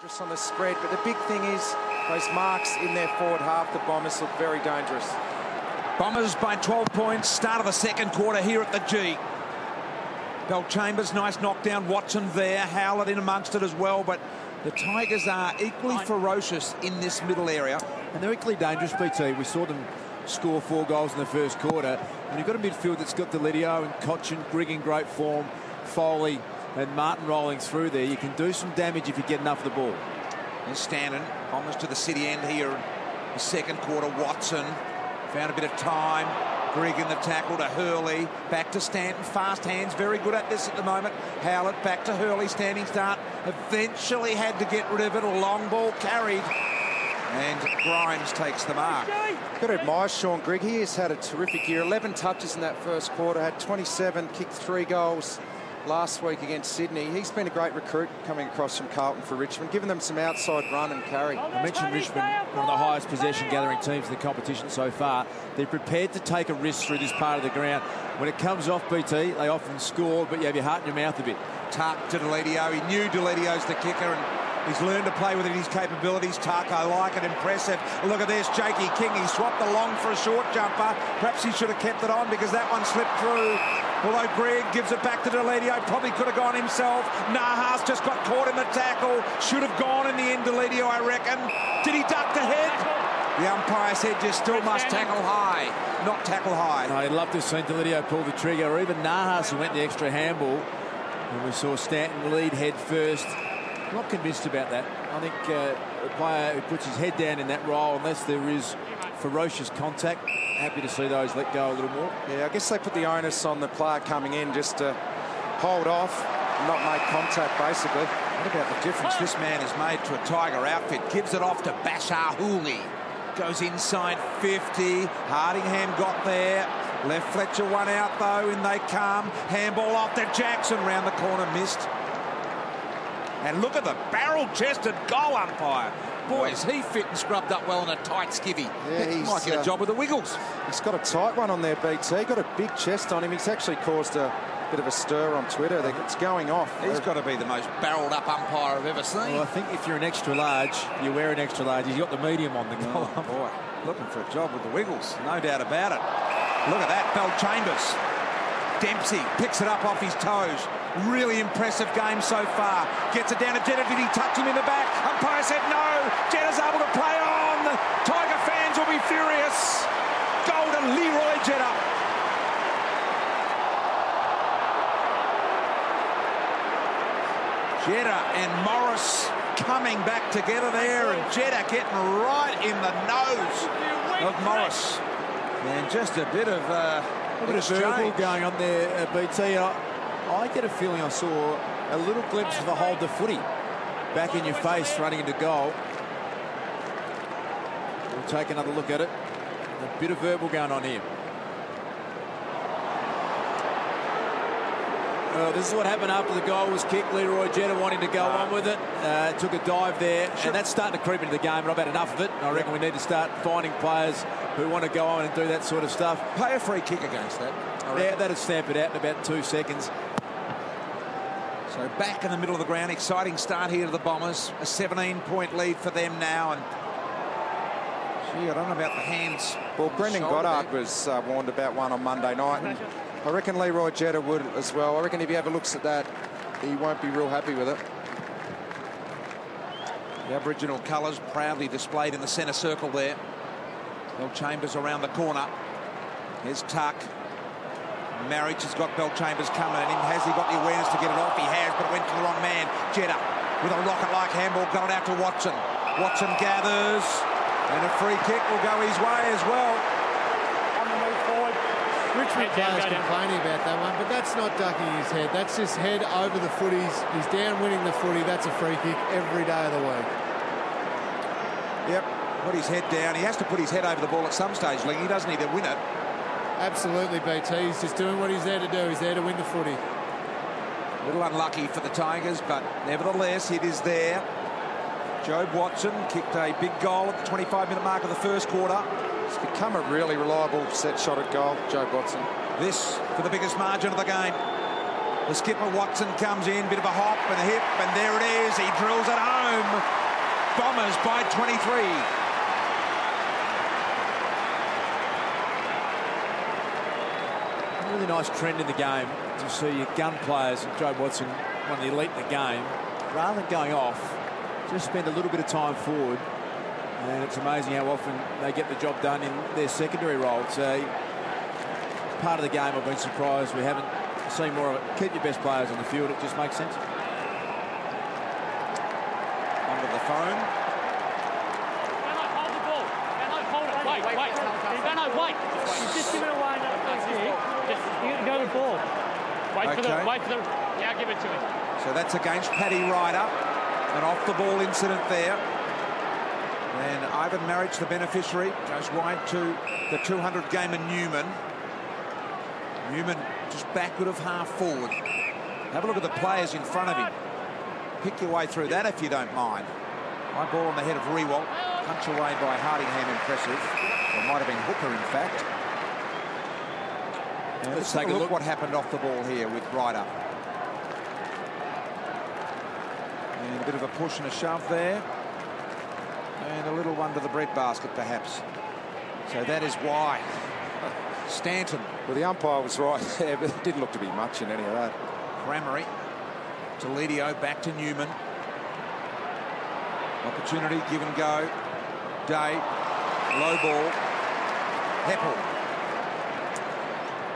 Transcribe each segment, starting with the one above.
dangerous on the spread, but the big thing is those marks in their forward half. The Bombers look very dangerous. Bombers by 12 points, start of the second quarter here at the G. Chambers, nice knockdown. Watson there, Howlett in amongst it as well, but the Tigers are equally ferocious in this middle area. And they're equally dangerous, BT. We saw them score 4 goals in the first quarter. And you've got a midfield that's got Deledio and Cochin, Grigg in great form, Foley and Martin rolling through there. You can do some damage if you get enough of the ball. There's Stanton, almost to the city end here in the second quarter. Watson found a bit of time. Grigg in the tackle to Hurley. Back to Stanton. Fast hands. Very good at this at the moment. Howlett back to Hurley. Standing start. Eventually had to get rid of it. A long ball carried. And Grimes takes the mark. Got to admire Sean Grigg. He has had a terrific year. 11 touches in that first quarter. Had 27. Kicked 3 goals last week against Sydney. He's been a great recruit coming across from Carlton for Richmond, giving them some outside run and carry. I mentioned Richmond, one of the highest possession gathering teams in the competition so far. They're prepared to take a risk through this part of the ground. When it comes off, BT, they often score, but you have your heart in your mouth a bit. Tuck to Deledio. He knew Deledio's the kicker, and he's learned to play within his capabilities. Tuck, I like it, impressive. Look at this, Jakey King. He swapped the long for a short jumper. Perhaps he should have kept it on because that one slipped through. Although Grigg gives it back to Deledio, probably could have gone himself. Nahas just got caught in the tackle. Should have gone in the end, Deledio, I reckon. Did he duck the head? The umpire said you still must tackle high, not tackle high. No, I'd love to have seen Deledio pull the trigger, or even Nahas who went the extra handball. And we saw Stanton lead head first. Not convinced about that. I think a player who puts his head down in that role, unless there is ferocious contact, happy to see those let go a little more. Yeah, I guess they put the onus on the player coming in just to hold off, not make contact, basically. What about the difference this man has made to a Tiger outfit? Gives it off to Bashar Hooley. Goes inside 50. Hardingham got there. Left Fletcher one out, though, and they come. Handball off to Jackson. Round the corner, missed. And look at the barrel-chested goal umpire. Boy, is he fit and scrubbed up well in a tight skivvy. Yeah, he might get a job with the Wiggles. He's got a tight one on there, BT. Got a big chest on him. He's actually caused a bit of a stir on Twitter. It's going off. He's got to be the most barreled-up umpire I've ever seen. Well, I think if you're an extra large, you wear an extra large. He's got the medium on the goal. Oh, boy, looking for a job with the Wiggles. No doubt about it. Look at that, Chambers. Dempsey picks it up off his toes. Really impressive game so far. Gets it down to Jetta. Did he touch him in the back? Umpire said no. Jetta's able to play on. Tiger fans will be furious. Goal to Leroy Jetta. Jetta and Morris coming back together there, and Jetta getting right in the nose of Morris. And just a bit of verbal going on there, BT. I get a feeling I saw a little glimpse of the hold the footy back in your face running into goal. We'll take another look at it. A bit of verbal going on here. Well, this is what happened after the goal was kicked. Leroy Jetta wanting to go on with it. Took a dive there. And that's starting to creep into the game, and I've had enough of it. I reckon we need to start finding players who want to go on and do that sort of stuff. Play a free kick against that. Yeah, that'd stamp it out in about 2 seconds. So back in the middle of the ground. Exciting start here to the Bombers. A 17-point lead for them now. And gee, I don't know about the hands. Well, Brendan Goddard was warned about one on Monday night. And I reckon Leroy Jetta would as well. I reckon if he ever looks at that, he won't be real happy with it. The Aboriginal colours proudly displayed in the centre circle there. Chambers around the corner. Here's Tuck. Marriage has got Chambers coming at him. Has he got the awareness to get it off? He has, but it went to the wrong man. Jetta with a rocket-like handball going out to Watson. Watson gathers, and a free kick will go his way as well. On the move forward. Richmond players complaining about that one, but that's not ducking his head. That's just head over the footies. He's down winning the footy. That's a free kick every day of the week. Yep, put his head down. He has to put his head over the ball at some stage, Ling. He doesn't need to win it. Absolutely, BT. He's just doing what he's there to do. He's there to win the footy. A little unlucky for the Tigers, but nevertheless, it is there. Jobe Watson kicked a big goal at the 25-minute mark of the first quarter. He's become a really reliable set shot at goal, Jobe Watson. This for the biggest margin of the game. The skipper Watson comes in, bit of a hop and a hip, and there it is. He drills it home. Bombers by 23. A really nice trend in the game to see your gun players, and Joe Watson, one of the elite in the game, rather than going off, just spend a little bit of time forward. And it's amazing how often they get the job done in their secondary role. So part of the game I've been surprised we haven't seen more of it. Keep your best players on the field, it just makes sense. Onto the phone. Hold the ball. Hold it. Wait. Wait. He's just giving away another free kick. Just go the ball. Wait for the. Now give it to him. So that's against Paddy Ryder. An off-the-ball incident there. And Ivan Marriage, the beneficiary, goes wide to the 200 gamer Newman. Newman just backward of half forward. Have a look at the players in front of him. Pick your way through that if you don't mind. High ball on the head of Rewalt. Punch away by Hardingham, impressive. Or it might have been Hooker, in fact. Now, let's take a look what happened off the ball here with Ryder. And a bit of a push and a shove there. And a little one to the breadbasket, perhaps. So that is why. Stanton. Well, the umpire was right there, but it didn't look to be much in any of that. Crammery. Deledio back to Newman. Opportunity, give and go. Day. Low ball. Heppel.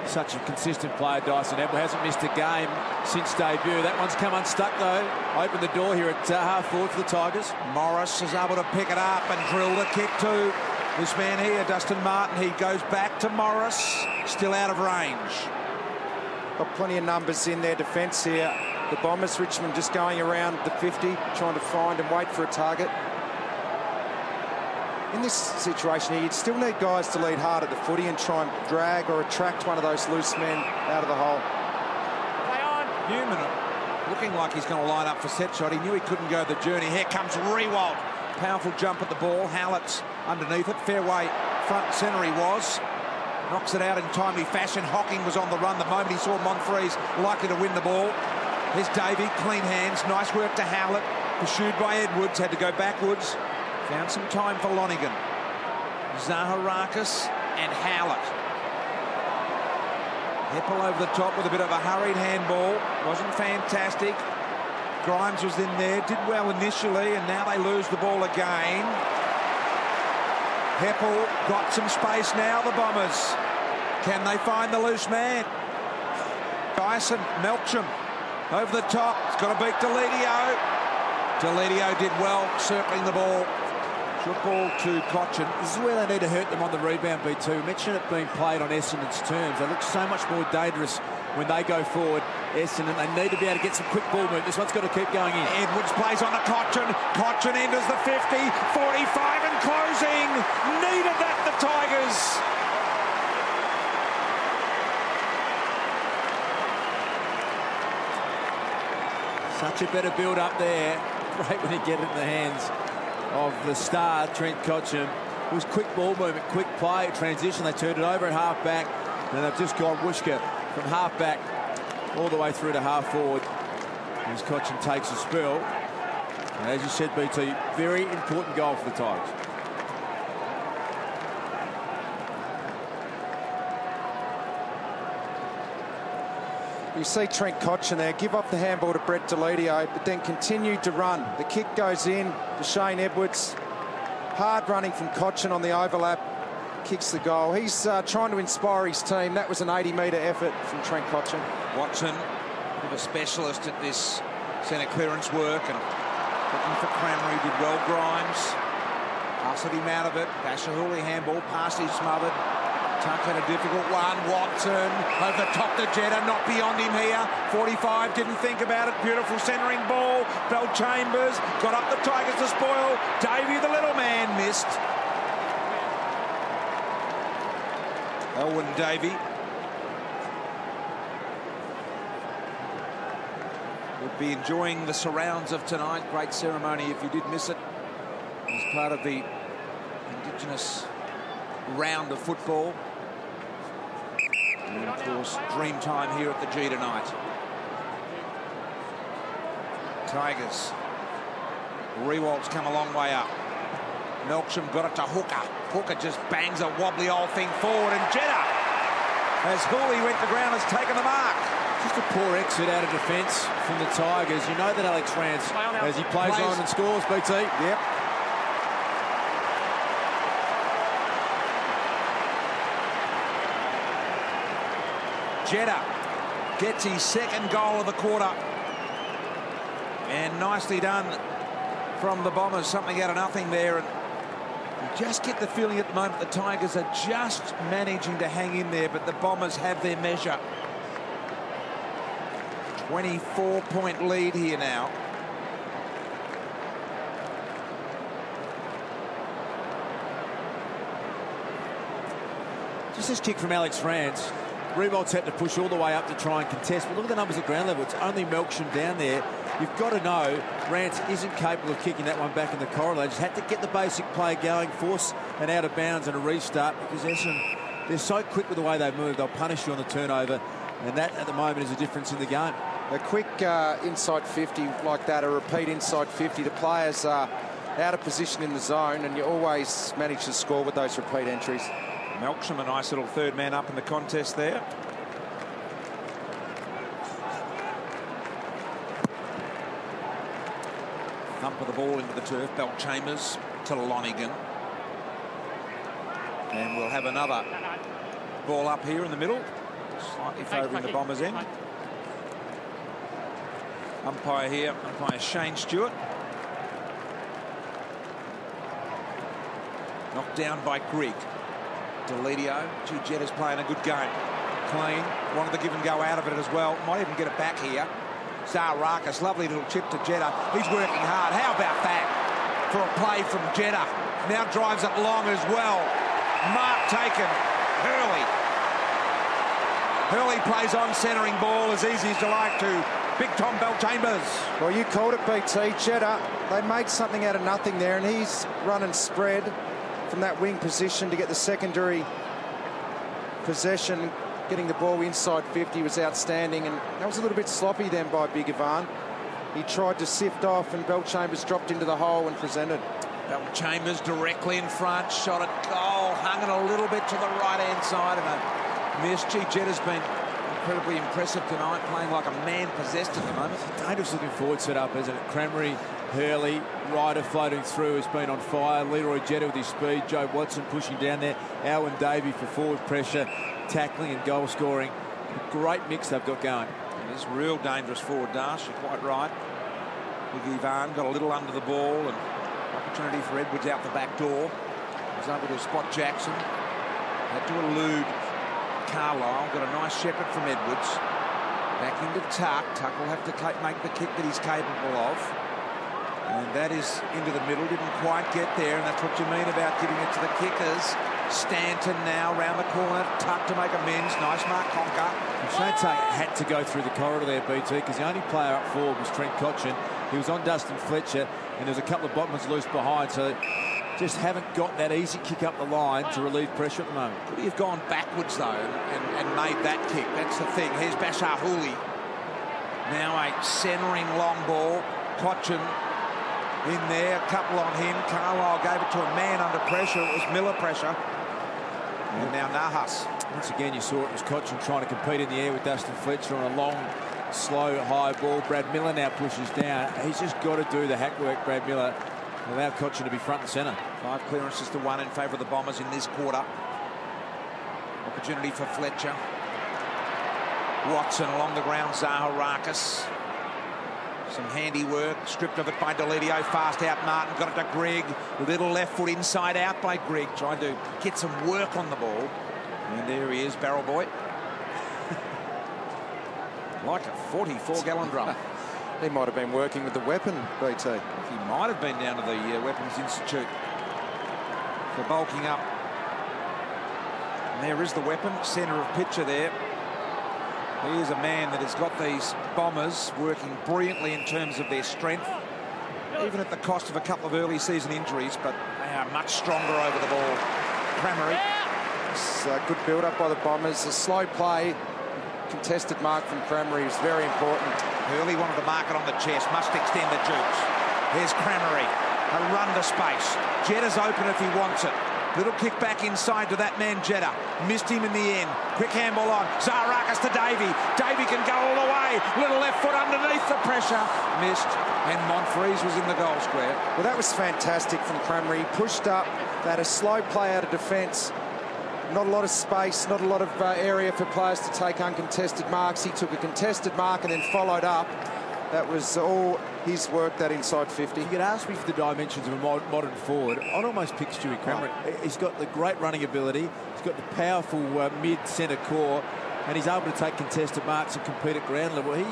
Such a consistent player, Dyson Heppel. Hasn't missed a game since debut. That one's come unstuck, though. Open the door here at half forward for the Tigers. Morris is able to pick it up and drill the kick too. This man here, Dustin Martin, he goes back to Morris. Still out of range. Got plenty of numbers in their defence here. The Bombers, Richmond just going around the 50, trying to find and wait for a target. In this situation here, you'd still need guys to lead hard at the footy and try and drag or attract one of those loose men out of the hole. Play on. Newman looking like he's going to line up for set shot. He knew he couldn't go the journey. Here comes Rewalt. Powerful jump at the ball. Howlett's underneath it. Fairway front and centre he was. Knocks it out in timely fashion. Hocking was on the run the moment he saw Monfries likely to win the ball. Here's Davey, clean hands. Nice work to Howlett. Pursued by Edwards. Had to go backwards. Found some time for Lonigan. Zaharakis and Howlett. Heppel over the top with a bit of a hurried handball. Wasn't fantastic. Grimes was in there. Did well initially, and now they lose the ball again. Heppel got some space now, the Bombers. Can they find the loose man? Dyson, Melcham over the top. It's got to beat Deledio. Deledio did well, circling the ball. Short ball to Cochin. This is where they need to hurt them on the rebound, B2. Mention it being played on Essendon's terms. They look so much more dangerous when they go forward. Essendon, they need to be able to get some quick ball movement. This one's got to keep going in. Edwards plays on to Cochin. Cochin enters the 50, 45 and closing. Needed that, the Tigers. Such a better build up there. Great when you get it in the hands of the star, Trent Cotcham. It was quick ball movement, quick play, transition. They turned it over at half back, and they've just gone whooshka from half back all the way through to half forward as Cotcham takes a spell. And as you said, BT, very important goal for the Tigers. You see Trent Cotchin there give up the handball to Brett Deledio, but then continued to run. The kick goes in to Shane Edwards. Hard running from Cotchin on the overlap. Kicks the goal. He's trying to inspire his team. That was an 80-metre effort from Trent Cotchin. Watson, bit of a specialist at this centre clearance work, and looking for Crammery. Did well, Grimes. Hustled him out of it. Bashahuli handball, past his smothered. Tuck had a difficult one. Watson over the top to Jetta, not beyond him here. 45, didn't think about it. Beautiful centering ball. Bell Chambers got up the Tigers to spoil. Davey, the little man, missed. Elwyn Davey would be enjoying the surrounds of tonight. Great ceremony if you did miss it. As part of the Indigenous round of football. And of course, Dreamtime here at the G tonight. Tigers Rewald's come a long way up. Melksham got it to Hooker. Hooker just bangs a wobbly old thing forward, and Jeddah, as Hooley went to ground, has taken the mark. Just a poor exit out of defence from the Tigers. You know that Alex Rance, as he plays on and scores, BT. Yep. Jeddah gets his second goal of the quarter. And nicely done from the Bombers. Something out of nothing there. And you just get the feeling at the moment the Tigers are just managing to hang in there, but the Bombers have their measure. 24-point lead here now. Just this kick from Alex Rance. Rewald's had to push all the way up to try and contest, but look at the numbers at ground level. It's only Melksham down there. You've got to know Rance isn't capable of kicking that one back in the corridor. They just had to get the basic play going, force an out of bounds and a restart, because Essendon, they're so quick with the way they move. They'll punish you on the turnover, and that at the moment is a difference in the game. A quick inside 50 like that, a repeat inside 50, the players are out of position in the zone, and you always manage to score with those repeat entries. Melksham, a nice little third man up in the contest there. Thump of the ball into the turf. Belchambers to Lonigan. And we'll have another ball up here in the middle, slightly favouring the Bombers' end. Umpire here, umpire Shane Stewart. Knocked down by Grigg. Deledio. Jeddah's playing a good game. Clean. Wanted to give and go out of it as well. Might even get it back here. Zaharakis, lovely little chip to Jeddah. He's working hard. How about that for a play from Jeddah? Now drives it long as well. Mark taken. Hurley plays on centering ball as easy as you like to Big Tom Belchambers. Well, you called it, BT. Jeddah, they made something out of nothing there, and he's run and spread from that wing position to get the secondary possession. Getting the ball inside 50 was outstanding, and that was a little bit sloppy then by Big Ivan. He tried to sift off, and Belchambers dropped into the hole and presented. Belchambers directly in front, shot at goal, hung it a little bit to the right-hand side of a miss. Jeddah's been incredibly impressive tonight, playing like a man possessed at the moment. Dangerous looking forward set up, isn't it? Cranberry, Hurley, Ryder floating through has been on fire. Leroy Jeddah with his speed. Joe Watson pushing down there. Alwyn Davey for forward pressure, tackling and goal scoring. A great mix they've got going. It is real dangerous forward dash. You're quite right. Big Ivan got a little under the ball, and opportunity for Edwards out the back door. Was able to spot Jackson. Had to elude Carlisle. Got a nice shepherd from Edwards. Back into Tuck. Tuck will have to make the kick that he's capable of. And that is into the middle. Didn't quite get there, and that's what you mean about giving it to the kickers. Stanton now round the corner. Tuck to make amends. Nice mark, Conker. Shane Tuck had to go through the corridor there, BT, because the only player up forward was Trent Cotchin. He was on Dustin Fletcher, and there was a couple of bottomers loose behind, so just haven't got that easy kick up the line to relieve pressure at the moment. Could he have gone backwards, though, and made that kick? That's the thing. Here's Bashar Hooley. Now a centering long ball. Cotchin in there, a couple on him. Carlisle gave it to a man under pressure. It was Miller pressure. And now Nahas. Once again, you saw it was Cotchin trying to compete in the air with Dustin Fletcher on a long, slow, high ball. Brad Miller now pushes down. He's just got to do the hack work, Brad Miller. Allow Cotchin to be front and centre. 5 clearances to 1 in favour of the Bombers in this quarter. Opportunity for Fletcher. Watson along the ground. Zaharakis. Some handiwork. Stripped of it by Deledio. Fast out Martin. Got it to Grigg. Little left foot inside out by Grigg. Trying to get some work on the ball. And there he is, Barrel Boy. Like a 44-gallon drum. He might have been working with the weapon, BT. He might have been down to the Weapons Institute for bulking up. And there is the weapon, centre of picture there. He is a man that has got these Bombers working brilliantly in terms of their strength, even at the cost of a couple of early season injuries, but they are much stronger over the ball. Cranberry. It's a good build-up by the Bombers. A slow play, contested mark from Cranberry is very important. Hurley wanted to mark it on the chest, must extend the jukes. Here's Crammery. A run to space. Jetta's open if he wants it. Little kick back inside to that man, Jetta. Missed him in the end. Quick handball on. Zaharakis to Davey. Davey can go all the way. Little left foot underneath the pressure. Missed. And Monfries was in the goal square. Well, that was fantastic from Crammery. He pushed up. They had a slow play out of defence. Not a lot of space, not a lot of area for players to take uncontested marks. He took a contested mark and then followed up. That was all his work, that inside 50. You could ask me for the dimensions of a modern forward. I'd almost pick Stewie Crammery. He's got the great running ability. He's got the powerful mid-centre core, and he's able to take contested marks and compete at ground level. He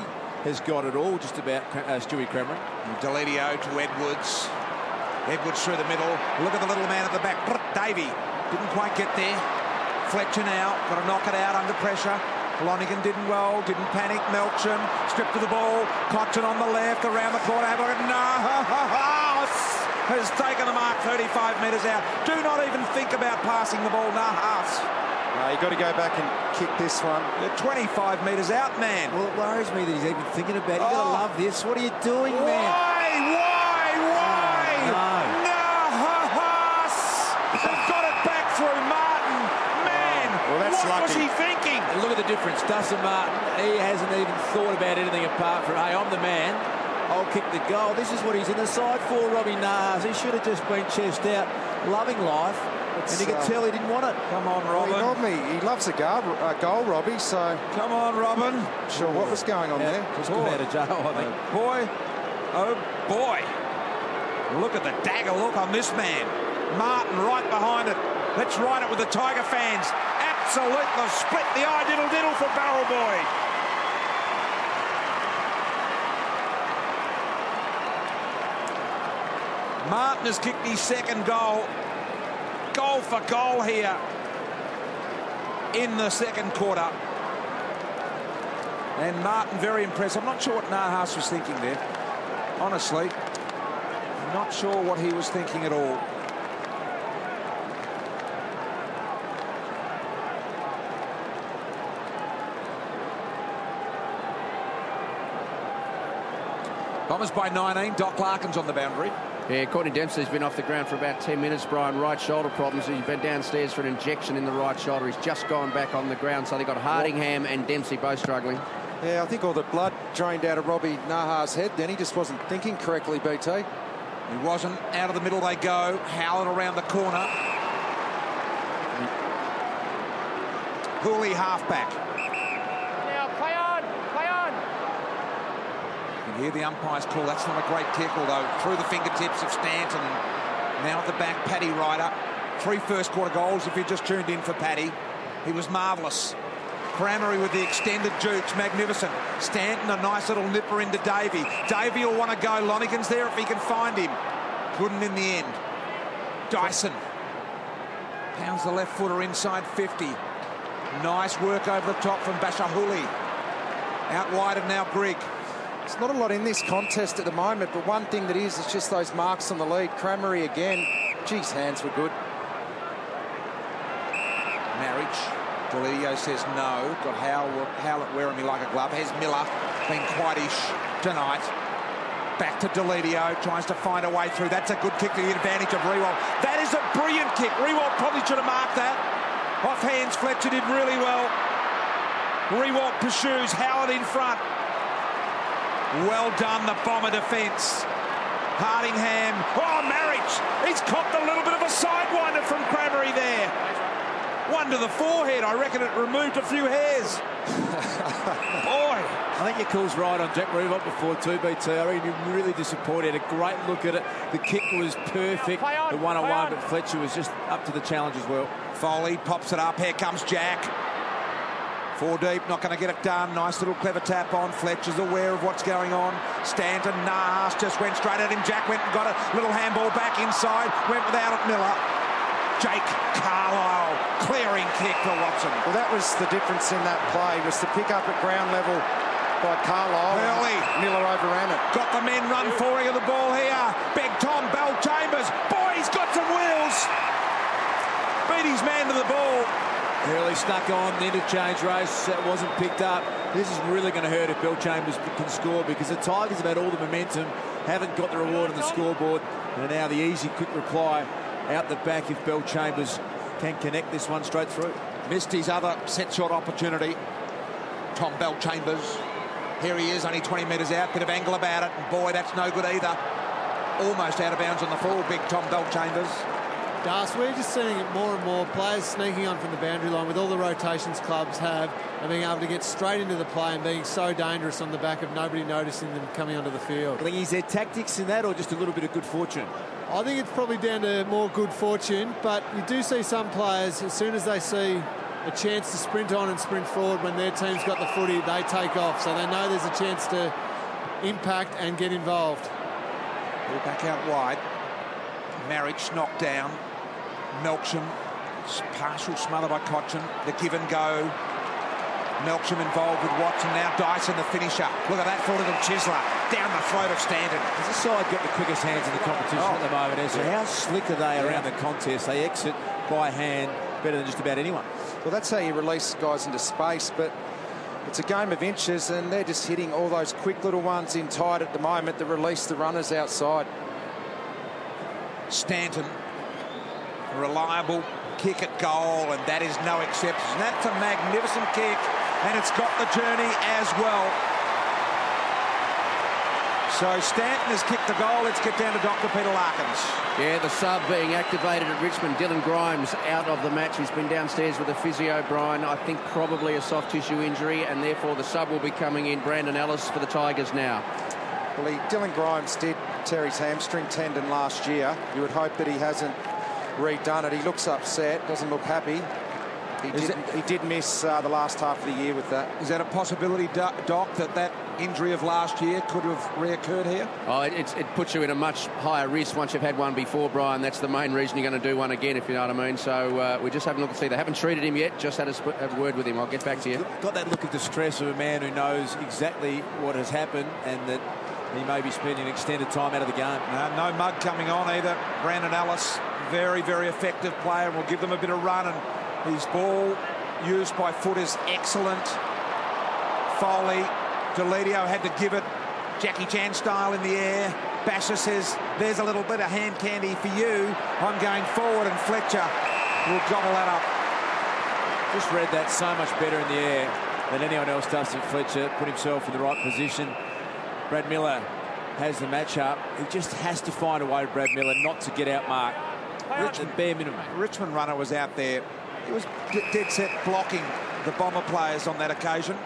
has got it all just about, Stewie Crammery. Deledio to Edwards. Edwards through the middle. Look at the little man at the back. Davey didn't quite get there. Fletcher now, got to knock it out under pressure. Lonergan didn't well, didn't panic. Melcham stripped to the ball. Cotton on the left, around the corner. Have a look at Nahas has taken the mark 35 metres out. Do not even think about passing the ball, Nahas. You've got to go back and kick this one. 25 metres out, man. Well, it worries me that he's even thinking about it. You've got to love this. What are you doing, man? Why? No. Nahas has got it back through Martin. Man, well, that's what was lucky. he thinking? And look at the difference. Dustin Martin, he hasn't even thought about anything apart from, hey, I'm the man. I'll kick the goal. This is what he's in the side for, Robbie Nahas. He should have just been chest out, loving life. And you can tell he didn't want it. Come on, Robin. He loves a goal, Robbie, so... Come on, Robin. Sure what was going on there. Just got out of jail, I think. Oh, boy. Look at the dagger look on this man. Martin right behind it. Let's ride it with the Tiger fans. Absolutely split the eye diddle for Barrel Boy. Martin has kicked his second goal. Goal for goal here in the second quarter. And Martin very impressive. I'm not sure what Nahas was thinking there. Honestly, I'm not sure what he was thinking at all. Bombers by 19. Doc Larkin's on the boundary. Yeah, Courtney Dempsey's been off the ground for about 10 minutes, Brian. Right shoulder problems. He's been downstairs for an injection in the right shoulder. He's just gone back on the ground. So they've got Hardingham and Dempsey both struggling. Yeah, I think all the blood drained out of Robbie Nahas' head then. He just wasn't thinking correctly, BT. He wasn't. Out of the middle they go. Howlett around the corner. Hooley halfback. Now, play on. You can hear the umpire's call. That's not a great tackle, though. Through the fingertips of Stanton. Now at the back, Paddy Ryder. 3 first quarter goals if you just tuned in for Paddy. He was marvellous. Crammery with the extended jukes, magnificent. Stanton, a nice little nipper into Davey. Davey will want to go. Lonergan's there if he can find him. Couldn't in the end. Dyson pounds the left footer inside 50. Nice work over the top from Bashahuli. Out wide and now Grigg. There's not a lot in this contest at the moment, but one thing that is just those marks on the lead. Crammery again. Geez, hands were good. Marriage. Deledio says no. Got Howlett wearing me like a glove. Has Miller been quite-ish tonight. Back to Deledio. Tries to find a way through. That's a good kick to the advantage of Rewalt. That is a brilliant kick. Rewalt probably should have marked that. Off hands, Fletcher did really well. Rewalt pursues. Howlett in front. Well done, the Bomber defence. Hardingham. Oh, Marriage. He's copped a little bit of a sidewinder from Crammery there. One to the forehead. I reckon it removed a few hairs. Boy. I think your call's right on Jack Rewalt before too, BT. I reckon you're really disappointed. A great look at it. The kick was perfect. The one-on-one, but Fletcher was just up to the challenge as well. Foley pops it up. Here comes Jack. 4 deep, not going to get it done. Nice little clever tap on. Fletcher's aware of what's going on. Stanton, Nahas just went straight at him. Jack went and got a little handball back inside. Went without it, Miller. Jake Carlisle, clearing kick to Watson. Well, that was the difference in that play, was the pick up at ground level by Carlisle. Early. Miller overran it. Got the men run forward of the ball here. Big Tom, Bell Chambers. Boy, he's got some wheels. Beat his man to the ball. Early stuck on, the interchange race wasn't picked up. This is really going to hurt if Bell Chambers can score, because the Tigers have had all the momentum. haven't got the reward on the scoreboard. And now the easy, quick reply out the back if Bell Chambers can connect this one straight through. Missed his other set shot opportunity. Tom Bell Chambers. Here he is, only 20 metres out. Bit of angle about it. And boy, that's no good either. Almost out of bounds on the full, big Tom Bell Chambers. Das, we're just seeing it more and more. Players sneaking on from the boundary line with all the rotations clubs have and being able to get straight into the play and being so dangerous on the back of nobody noticing them coming onto the field. I think is there tactics in that or just a little bit of good fortune? I think it's probably down to more good fortune, but you do see some players, as soon as they see a chance to sprint on and sprint forward when their team's got the footy, they take off. So they know there's a chance to impact and get involved. Ball back out wide. Marriage knocked down. Melksham, partial smother by Cochin. The give and go. Melksham involved with Watson. Now Dyson, the finisher. Look at that for a little chiseler down the throat of Stanton. Has this side got the quickest hands in the competition at the moment? So how slick are they around the contest? They exit by hand better than just about anyone. Well, that's how you release guys into space, but it's a game of inches, and they're just hitting all those quick little ones in tight at the moment that release the runners outside. Stanton, a reliable kick at goal, and that is no exception. That's a magnificent kick, and it's got the journey as well. So Stanton has kicked the goal. Let's get down to Dr. Peter Larkins. Yeah, the sub being activated at Richmond. Dylan Grimes out of the match. He's been downstairs with a physio, Brian. I think probably a soft tissue injury, and therefore the sub will be coming in. Brandon Ellis for the Tigers now. Well, Dylan Grimes did tear his hamstring tendon last year. You would hope that he hasn't redone it. He looks upset, doesn't look happy. He did miss the last half of the year with that. Is that a possibility, Doc, that injury of last year could have reoccurred here? Oh, it puts you in a much higher risk once you've had one before, Brian. That's the main reason you're going to do one again, if you know what I mean. So we're just having a look and see. They haven't treated him yet, just had a word with him. I'll get back to you. Got that look of distress of a man who knows exactly what has happened and that he may be spending extended time out of the game. No mud coming on either. Brandon Ellis, very, very effective player. We'll give them a bit of run, and his ball used by foot is excellent. Foley, Deledio had to give it Jackie Chan style in the air. Basher says, there's a little bit of hand candy for you. I'm going forward, and Fletcher will gobble that up. Just read that so much better in the air than anyone else does. Fletcher put himself in the right position. Brad Miller has the match-up. He just has to find a way, Brad Miller, not to get out-marked. The bare minimum. Richmond runner was out there. He was dead set blocking the Bomber players on that occasion.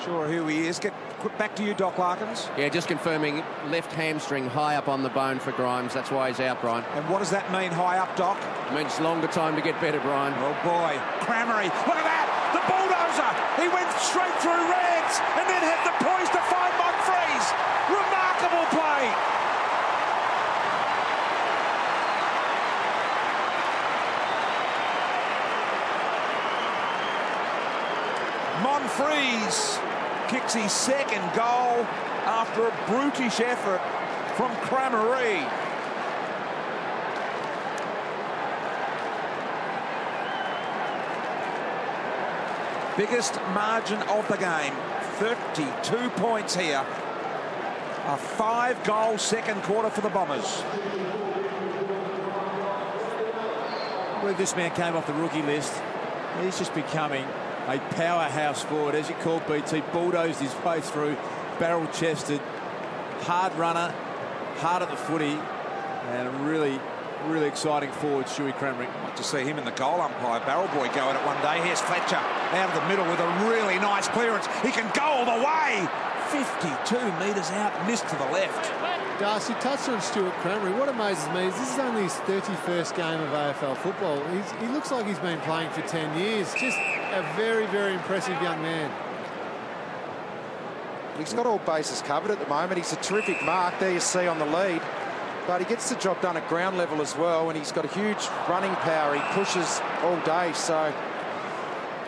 Sure who he is. Get back to you, Doc Larkins. Yeah, just confirming left hamstring high up on the bone for Grimes. That's why he's out, Brian. And what does that mean, high up, Doc? It means longer time to get better, Brian. Oh, boy. Cramery. Look at that. The bulldozer. He went straight through Reds and then had the poise to find Monfries. Remarkable play. Monfries kicks his second goal after a brutish effort from Cramery. Biggest margin of the game, 32 points here. A 5-goal second quarter for the Bombers. Well, this man came off the rookie list. He's just becoming a powerhouse forward. As you called, BT, bulldozed his way through, barrel-chested, hard runner, hard at the footy, and a really exciting forward, Stewie Cramery. Want to see him in the goal umpire barrel boy go at it one day. Here's Fletcher out of the middle with a really nice clearance. He can go all the way. 52 metres out, missed to the left. Darcy touched on Stuart Cramery. What amazes me is this is only his 31st game of AFL football. He looks like he's been playing for 10 years. Just a very, very impressive young man. He's got all bases covered at the moment. He's a terrific mark. There you see on the lead. But he gets the job done at ground level as well, and he's got a huge running power. He pushes all day, so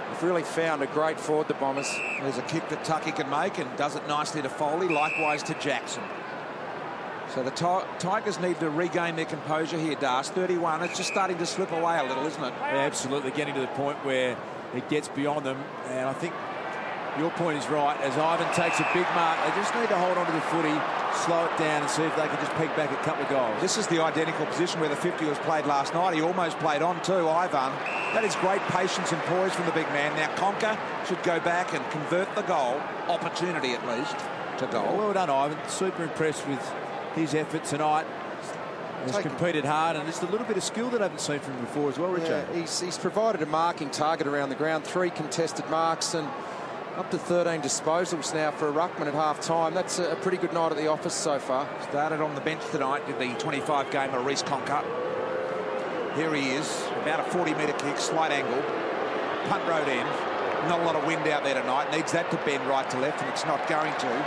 they've really found a great forward, the Bombers. There's a kick that Tucky can make and does it nicely to Foley, likewise to Jackson. So the Tigers need to regain their composure here, Das. 31, it's just starting to slip away a little, isn't it? Yeah, absolutely, getting to the point where it gets beyond them, and I think your point is right. As Ivan takes a big mark, they just need to hold on to the footy, slow it down and see if they can just peg back a couple of goals. This is the identical position where the 50 was played last night. He almost played on too, Ivan. That is great patience and poise from the big man. Now Conker should go back and convert the goal, opportunity at least, to goal. Well done, Ivan. Super impressed with his effort tonight. He's competed hard, and just a little bit of skill that I haven't seen from him before as well, Richard. Yeah, he's provided a marking target around the ground, 3 contested marks and up to 13 disposals now for a ruckman at half-time. That's a pretty good night at the office so far. Started on the bench tonight, did the 25-gamer Reece Conker. Here he is, about a 40-metre kick, slight angle, punt road end. Not a lot of wind out there tonight. Needs that to bend right to left, and it's not going to.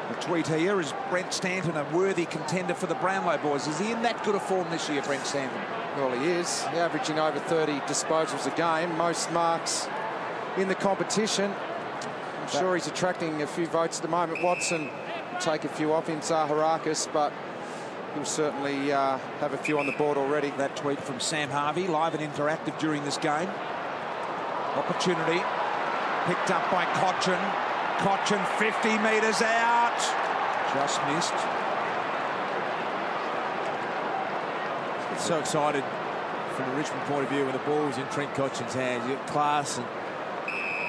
The tweet here is Brent Stanton a worthy contender for the Brownlow boys. Is he in that good a form this year, Brent Stanton? Well, he is. Averaging over 30 disposals a game, most marks in the competition. I'm sure he's attracting a few votes at the moment. Watson will take a few off him, Zaharakis, but he'll certainly have a few on the board already. That tweet from Sam Harvey, live and interactive during this game. Opportunity picked up by Cochin. Cochin 50 metres out. Just missed. It's so excited from a Richmond point of view when the ball is in Trent Cochin's hands. You've got class and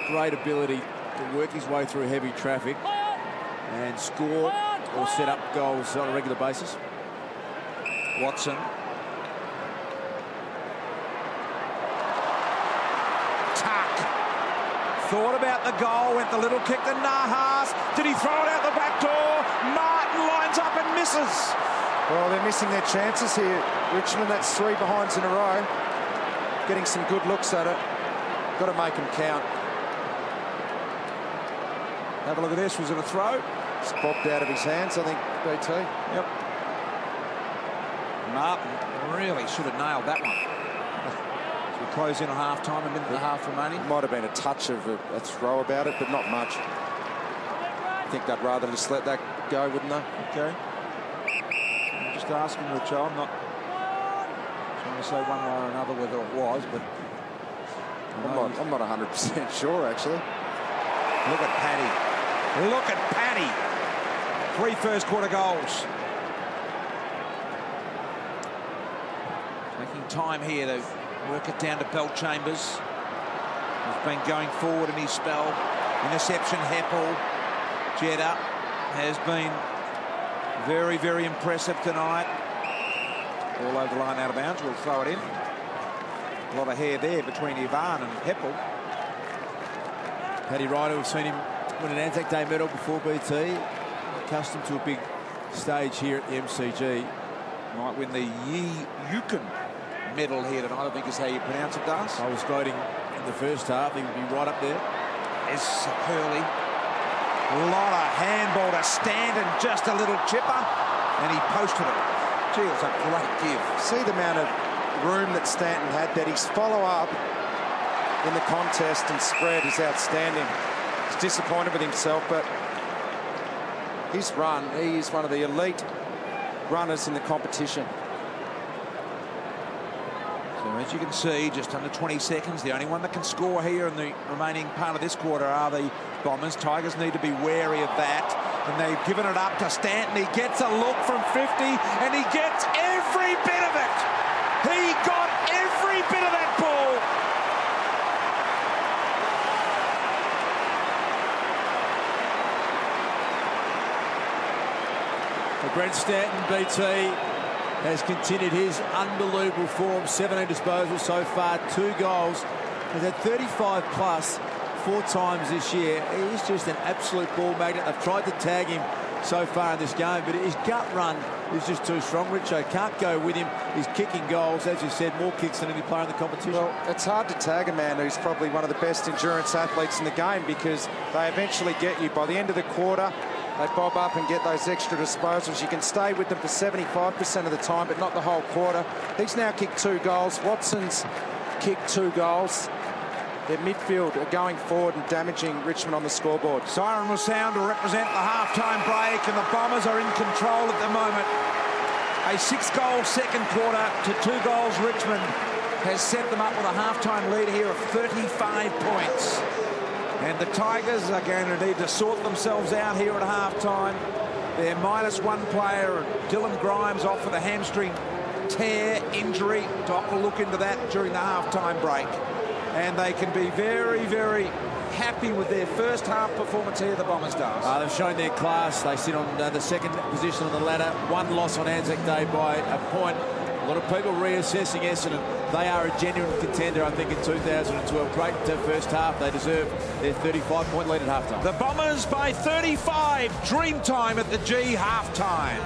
great ability to work his way through heavy traffic and score or set up goals on a regular basis. Watson. Thought about the goal, went the little kick to Nahas. Did he throw it out the back door? Martin lines up and misses. Well, they're missing their chances here, Richmond. That's 3 behinds in a row. Getting some good looks at it. Got to make them count. Have a look at this. Was it a throw? It's bobbed out of his hands, I think, BT. Yep. Martin really should have nailed that one. Close in on half-time, a minute and a half remaining. Might have been a touch of a throw about it, but not much. I think they'd rather just let that go, wouldn't they? Okay. I'm just asking Richard. I'm not trying to say one way or another whether it was, but I'm not 100% sure, actually. Look at Paddy. Look at Paddy. 3 first-quarter goals. Taking time here, though. Work it down to Belt Chambers. He's been going forward in his spell. Interception, Heppel. Jeddah has been very, very impressive tonight. All over the line out of bounds. We'll throw it in. A lot of hair there between Ivan and Heppel. Paddy Ryder, we've seen him win an Anzac Day medal before, BT. Accustomed to a big stage here at the MCG. Might win the Yukon medal here tonight, I think is how you pronounce it, Das. I was voting in the first half. He would be right up there. There's Hurley. A lot of handball to Stanton, just a little chipper, and he posted it. Gee, it was a great give. See the amount of room that Stanton had, that his follow-up in the contest and spread is outstanding. He's disappointed with himself, but his run, he is one of the elite runners in the competition. So as you can see, just under 20 seconds, the only one that can score here in the remaining part of this quarter are the Bombers. Tigers need to be wary of that, and they've given it up to Stanton. He gets a look from 50, and he gets every bit of it. He got every bit of that ball. Brent Stanton, BT, has continued his unbelievable form. 17 disposals so far, 2 goals. He's had 35 plus 4 times this year. He's just an absolute ball magnet. They've tried to tag him so far in this game, but his gut run is just too strong. Richo can't go with him. He's kicking goals, as you said, more kicks than any player in the competition. Well, it's hard to tag a man who's probably one of the best endurance athletes in the game, because they eventually get you. By the end of the quarter, they bob up and get those extra disposals. You can stay with them for 75% of the time, but not the whole quarter. He's now kicked 2 goals. Watson's kicked 2 goals. Their midfield are going forward and damaging Richmond on the scoreboard. Siren will sound to represent the half-time break, and the Bombers are in control at the moment. A 6-goal second quarter to 2 goals Richmond. has set them up with a half-time lead here of 35 points. And the Tigers are going to need to sort themselves out here at half-time. They're -1 player, Dylan Grimes, off with a hamstring tear injury. Doc will look into that during the half-time break. And they can be very, very happy with their first half performance here, the Bombers Stars. They've shown their class. They sit on the second position on the ladder. One loss on Anzac Day by a point. A lot of people reassessing Essendon. They are a genuine contender, I think, in 2012. Great first half. They deserve their 35-point lead at halftime. The Bombers by 35. Dreamtime at the G halftime.